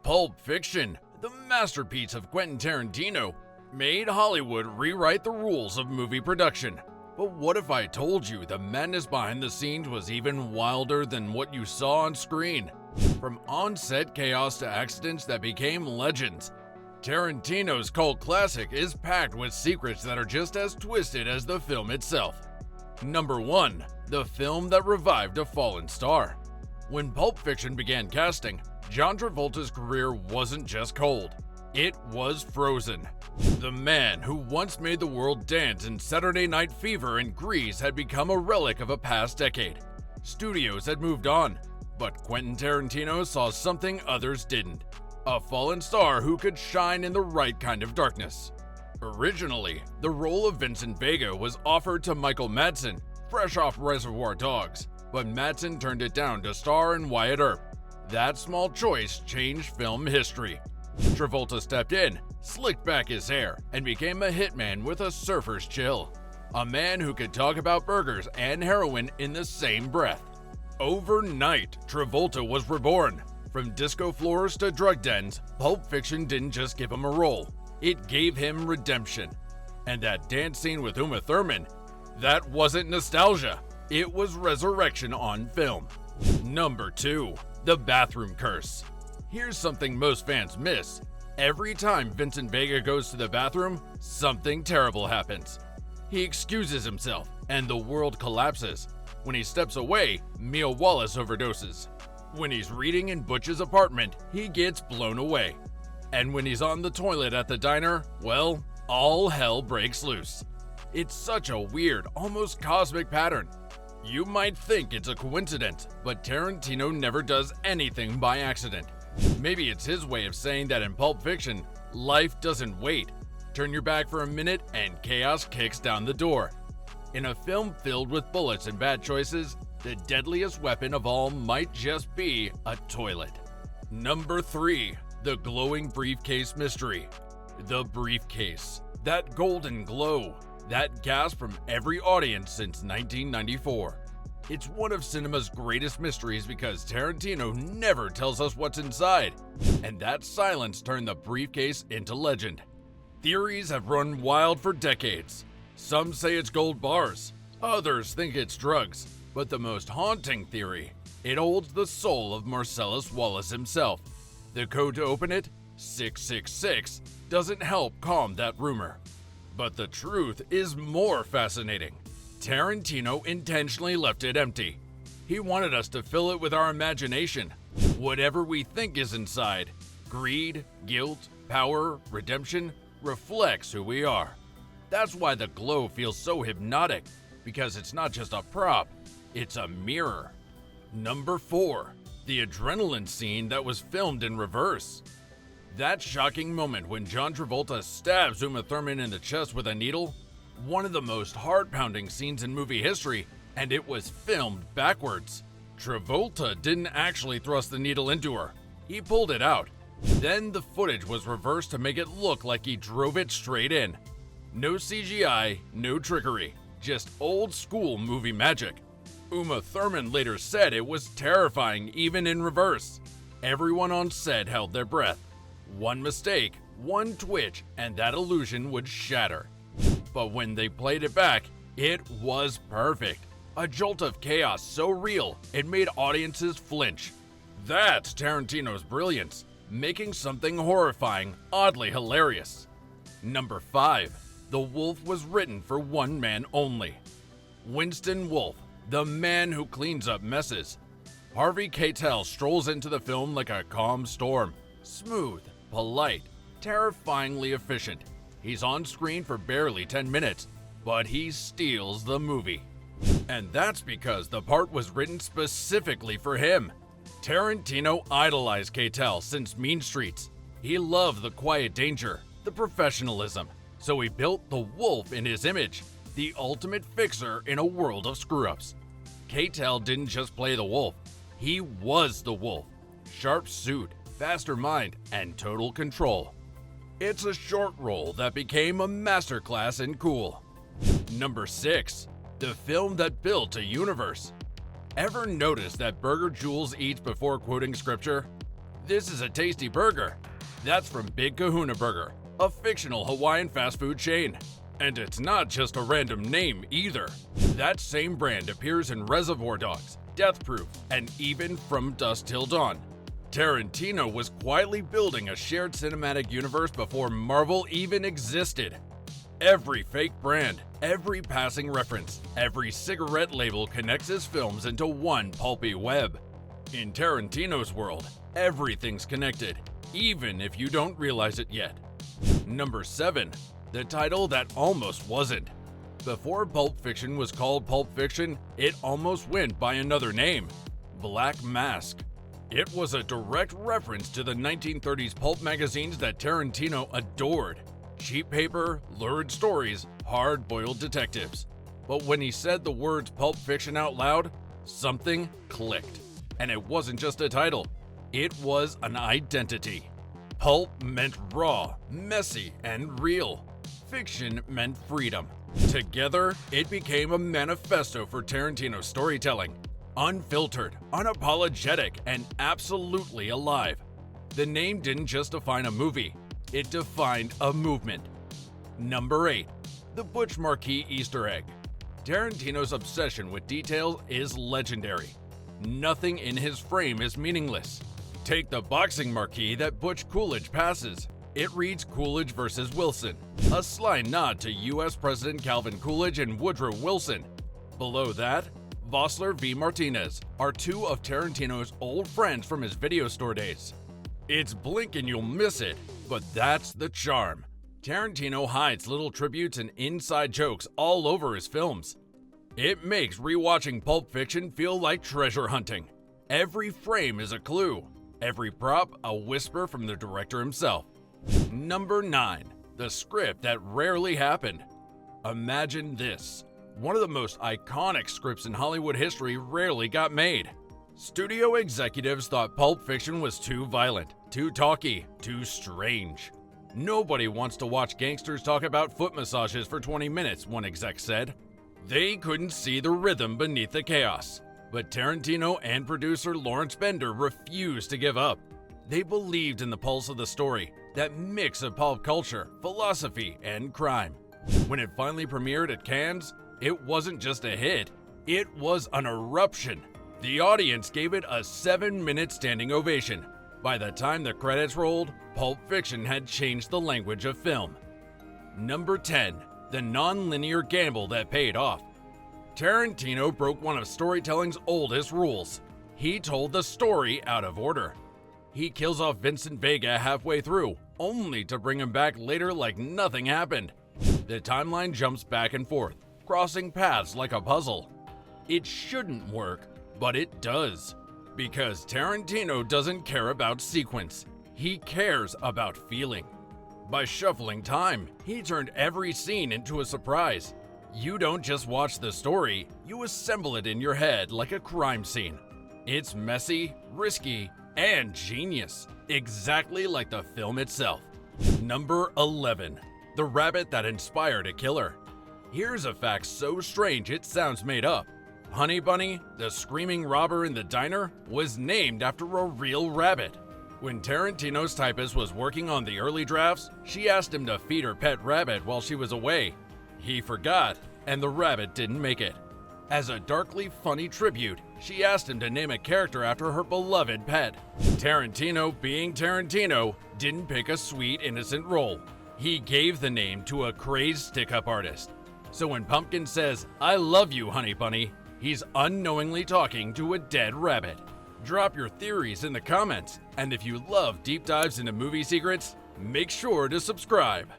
Pulp Fiction, the masterpiece of Quentin Tarantino, made Hollywood rewrite the rules of movie production. But what if I told you the madness behind the scenes was even wilder than what you saw on screen? From on-set chaos to accidents that became legends, Tarantino's cult classic is packed with secrets that are just as twisted as the film itself. Number 1. The film that revived a fallen star. When Pulp Fiction began casting, John Travolta's career wasn't just cold, it was frozen. The man who once made the world dance in Saturday Night Fever and Grease had become a relic of a past decade. Studios had moved on, but Quentin Tarantino saw something others didn't. A fallen star who could shine in the right kind of darkness. Originally, the role of Vincent Vega was offered to Michael Madsen, fresh off Reservoir Dogs, but Madsen turned it down to star in Wyatt Earp. That small choice changed film history. Travolta stepped in, slicked back his hair, and became a hitman with a surfer's chill. A man who could talk about burgers and heroin in the same breath. Overnight, Travolta was reborn. From disco floors to drug dens, Pulp Fiction didn't just give him a role, it gave him redemption. And that dance scene with Uma Thurman, that wasn't nostalgia, it was resurrection on film. Number 2. The Bathroom Curse. Here's something most fans miss. Every time Vincent Vega goes to the bathroom, something terrible happens. He excuses himself, and the world collapses. When he steps away, Mia Wallace overdoses. When he's reading in Butch's apartment, he gets blown away. And when he's on the toilet at the diner, well, all hell breaks loose. It's such a weird, almost cosmic pattern. You might think it's a coincidence, but Tarantino never does anything by accident. Maybe it's his way of saying that in Pulp Fiction, life doesn't wait. Turn your back for a minute and chaos kicks down the door. In a film filled with bullets and bad choices, the deadliest weapon of all might just be a toilet. Number 3. The Glowing Briefcase Mystery. The briefcase. That golden glow. That gasp from every audience since 1994. It's one of cinema's greatest mysteries because Tarantino never tells us what's inside, and that silence turned the briefcase into legend. Theories have run wild for decades. Some say it's gold bars, others think it's drugs, but the most haunting theory, it holds the soul of Marcellus Wallace himself. The code to open it, 666, doesn't help calm that rumor. But the truth is more fascinating. Tarantino intentionally left it empty. He wanted us to fill it with our imagination. Whatever we think is inside, greed, guilt, power, redemption, reflects who we are. That's why the glow feels so hypnotic, because it's not just a prop, it's a mirror. Number 4. The adrenaline scene that was filmed in reverse. That shocking moment when John Travolta stabs Uma Thurman in the chest with a needle, one of the most heart-pounding scenes in movie history, and it was filmed backwards. Travolta didn't actually thrust the needle into her, he pulled it out. Then the footage was reversed to make it look like he drove it straight in. No CGI, no trickery, just old-school movie magic. Uma Thurman later said it was terrifying even in reverse. Everyone on set held their breath. One mistake, one twitch, and that illusion would shatter. But when they played it back, it was perfect. A jolt of chaos so real, it made audiences flinch. That's Tarantino's brilliance, making something horrifying oddly hilarious. Number 5. The Wolf was written for one man only. Winston Wolfe, the man who cleans up messes. Harvey Keitel strolls into the film like a calm storm. Smooth, polite, terrifyingly efficient. He's on screen for barely 10 minutes, but he steals the movie. And that's because the part was written specifically for him. Tarantino idolized Keitel since Mean Streets. He loved the quiet danger, the professionalism, so he built the wolf in his image, the ultimate fixer in a world of screw-ups. Keitel didn't just play the wolf, he was the wolf. Sharp suit, faster mind, and total control. It's a short role that became a masterclass in cool. Number 6. The film that built a universe. Ever notice that Burger Jules eats before quoting scripture? This is a tasty burger. That's from Big Kahuna Burger, a fictional Hawaiian fast food chain. And it's not just a random name either. That same brand appears in Reservoir Dogs, Death Proof, and even From Dusk Till Dawn. Tarantino was quietly building a shared cinematic universe before Marvel even existed. Every fake brand, every passing reference, every cigarette label connects his films into one pulpy web. In Tarantino's world, everything's connected, even if you don't realize it yet. Number 7. The title that almost wasn't. Before Pulp Fiction was called Pulp Fiction, it almost went by another name, Black Mask. It was a direct reference to the 1930s pulp magazines that Tarantino adored. Cheap paper, lurid stories, hard-boiled detectives. But when he said the words Pulp Fiction out loud, something clicked. And it wasn't just a title, it was an identity. Pulp meant raw, messy, and real. Fiction meant freedom. Together, it became a manifesto for Tarantino's storytelling. Unfiltered, unapologetic, and absolutely alive. The name didn't just define a movie, it defined a movement. Number 8. The Butch Marquis Easter egg. Tarantino's obsession with details is legendary. Nothing in his frame is meaningless. Take the boxing marquee that Butch Coolidge passes. It reads Coolidge versus Wilson, a sly nod to US President Calvin Coolidge and Woodrow Wilson. Below that, Vossler v. Martinez are two of Tarantino's old friends from his video store days. It's blink and you'll miss it, but that's the charm. Tarantino hides little tributes and inside jokes all over his films. It makes rewatching Pulp Fiction feel like treasure hunting. Every frame is a clue, every prop a whisper from the director himself. Number 9. The script that rarely happened. Imagine this. One of the most iconic scripts in Hollywood history rarely got made. Studio executives thought Pulp Fiction was too violent, too talky, too strange. Nobody wants to watch gangsters talk about foot massages for 20 minutes, one exec said. They couldn't see the rhythm beneath the chaos. But Tarantino and producer Lawrence Bender refused to give up. They believed in the pulse of the story, that mix of pulp culture, philosophy, and crime. When it finally premiered at Cannes, it wasn't just a hit, it was an eruption. The audience gave it a 7-minute standing ovation. By the time the credits rolled, Pulp Fiction had changed the language of film. Number 10. The non-linear gamble that paid off. Tarantino broke one of storytelling's oldest rules. He told the story out of order. He kills off Vincent Vega halfway through, only to bring him back later like nothing happened. The timeline jumps back and forth, crossing paths like a puzzle. It shouldn't work, but it does. Because Tarantino doesn't care about sequence, he cares about feeling. By shuffling time, he turned every scene into a surprise. You don't just watch the story, you assemble it in your head like a crime scene. It's messy, risky, and genius, exactly like the film itself. Number 11. The rabbit that inspired a killer. Here's a fact so strange it sounds made up. Honey Bunny, the screaming robber in the diner, was named after a real rabbit. When Tarantino's typist was working on the early drafts, she asked him to feed her pet rabbit while she was away. He forgot, and the rabbit didn't make it. As a darkly funny tribute, she asked him to name a character after her beloved pet. Tarantino, being Tarantino, didn't pick a sweet, innocent role. He gave the name to a crazed stick-up artist. So when Pumpkin says, "I love you, Honey Bunny," he's unknowingly talking to a dead rabbit. Drop your theories in the comments, and if you love deep dives into movie secrets, make sure to subscribe.